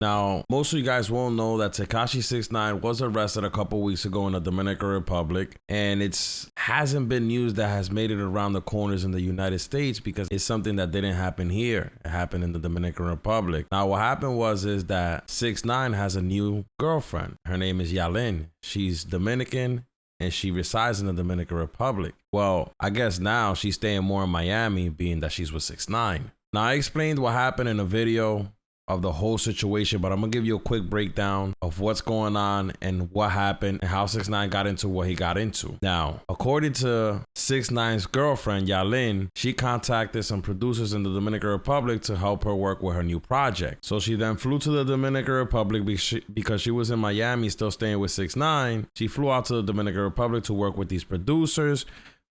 Now, most of you guys won't know that Tekashi 6ix9ine was arrested a couple weeks ago in the Dominican Republic, and it hasn't been news that has made it around the corners in the United States because it's something that didn't happen here. It happened in the Dominican Republic. Now, what happened is that 6ix9ine has a new girlfriend. Her name is Yalin. She's Dominican and she resides in the Dominican Republic. Well, I guess now she's staying more in Miami, being that she's with 6ix9ine. Now, I explained what happened in a video of the whole situation, but I'm gonna give you a quick breakdown of what's going on and what happened and how 6ix9ine got into what he got into. Now, according to 6ix9ine's girlfriend, Yalin, she contacted some producers in the Dominican Republic to help her work with her new project. So she then flew to the Dominican Republic because she was in Miami still staying with 6ix9ine. She flew out to the Dominican Republic to work with these producers.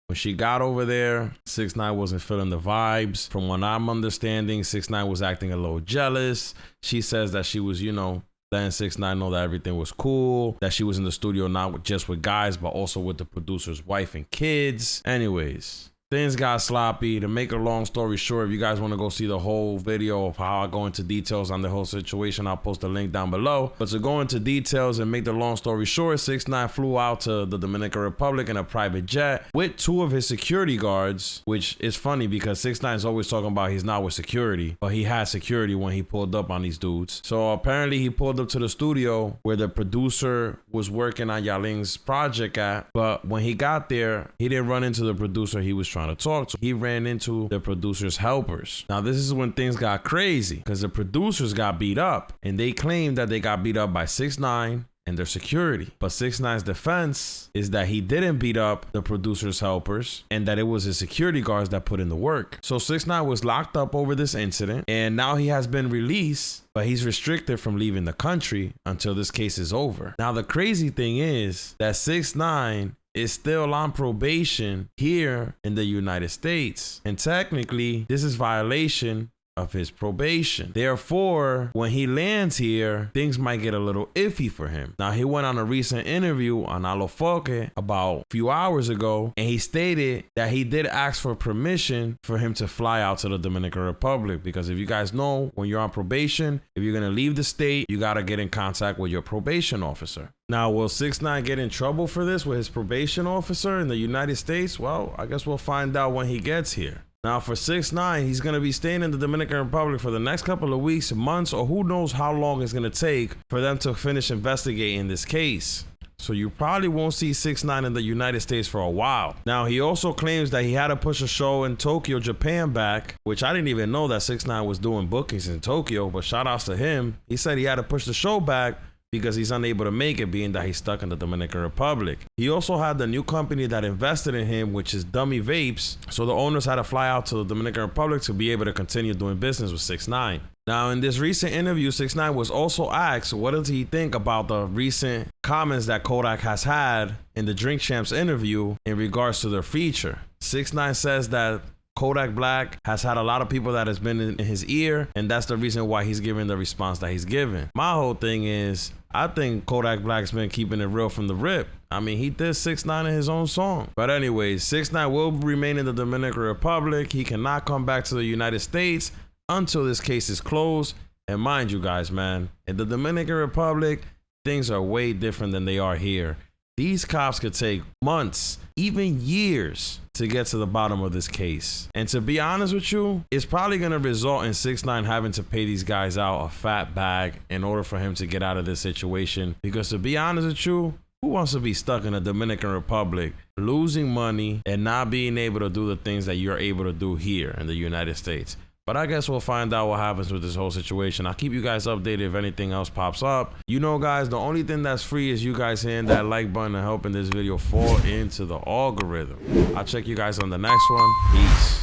When she got over there, 6ix9ine wasn't feeling the vibes. From what I'm understanding, 6ix9ine was acting a little jealous. She says that she was, letting 6ix9ine know that everything was cool, that she was in the studio not just with guys, but also with the producer's wife and kids. Anyways, things got sloppy. To make a long story short, if you guys want to go see the whole video of how I go into details on the whole situation, I'll post a link down below. But to go into details and make the long story short, 6ix9ine flew out to the Dominican Republic in a private jet with 2 of his security guards, which is funny because 6ix9ine is always talking about he's not with security, but he had security when he pulled up on these dudes. So apparently he pulled up to the studio where the producer was working on Yalin's project at, but when he got there, he didn't run into the producer he was trying to talk to. He ran into the producer's helpers. Now, this is when things got crazy because the producers got beat up and they claimed that they got beat up by 6ix9ine and their security. But 6ix9ine's defense is that he didn't beat up the producer's helpers and that it was his security guards that put in the work. So 6ix9ine was locked up over this incident and now he has been released, but he's restricted from leaving the country until this case is over. Now, the crazy thing is that 6ix9ine is still on probation here in the United States. And technically, this is violation of his probation. Therefore, when he lands here, things might get a little iffy for him. Now, he went on a recent interview on Alofoke about a few hours ago, and he stated that he did ask for permission for him to fly out to the Dominican Republic. Because if you guys know, when you're on probation, if you're gonna leave the state, you gotta get in contact with your probation officer. Now, will 6ix9ine get in trouble for this with his probation officer in the United States? Well, I guess we'll find out when he gets here. Now, for 6ix9ine, he's going to be staying in the Dominican Republic for the next couple of weeks, months, or who knows how long it's going to take for them to finish investigating this case. So you probably won't see 6ix9ine in the United States for a while. Now, he also claims that he had to push a show in Tokyo, Japan back, which I didn't even know that 6ix9ine was doing bookings in Tokyo, but shout outs to him. He said he had to push the show back because he's unable to make it, being that he's stuck in the Dominican Republic. He also had the new company that invested in him, which is Dummy Vapes. So the owners had to fly out to the Dominican Republic to be able to continue doing business with 6ix9ine. Now, in this recent interview, 6ix9ine was also asked, what does he think about the recent comments that Kodak has had in the Drink Champs interview in regards to their feature. 6ix9ine says that Kodak Black has had a lot of people that has been in his ear, and that's the reason why he's giving the response that he's given. My whole thing is, I think Kodak Black's been keeping it real from the rip. I mean, he did 6ix9ine in his own song. But anyways, 6ix9ine will remain in the Dominican Republic. He cannot come back to the United States until this case is closed. And mind you guys, man, in the Dominican Republic, things are way different than they are here. These cops could take months, even years, to get to the bottom of this case. And to be honest with you, it's probably going to result in 6ix9ine having to pay these guys out a fat bag in order for him to get out of this situation. Because to be honest with you, who wants to be stuck in the Dominican Republic, losing money and not being able to do the things that you're able to do here in the United States? But I guess we'll find out what happens with this whole situation. I'll keep you guys updated if anything else pops up. You know, guys, the only thing that's free is you guys hitting that like button and helping this video fall into the algorithm. I'll check you guys on the next one. Peace.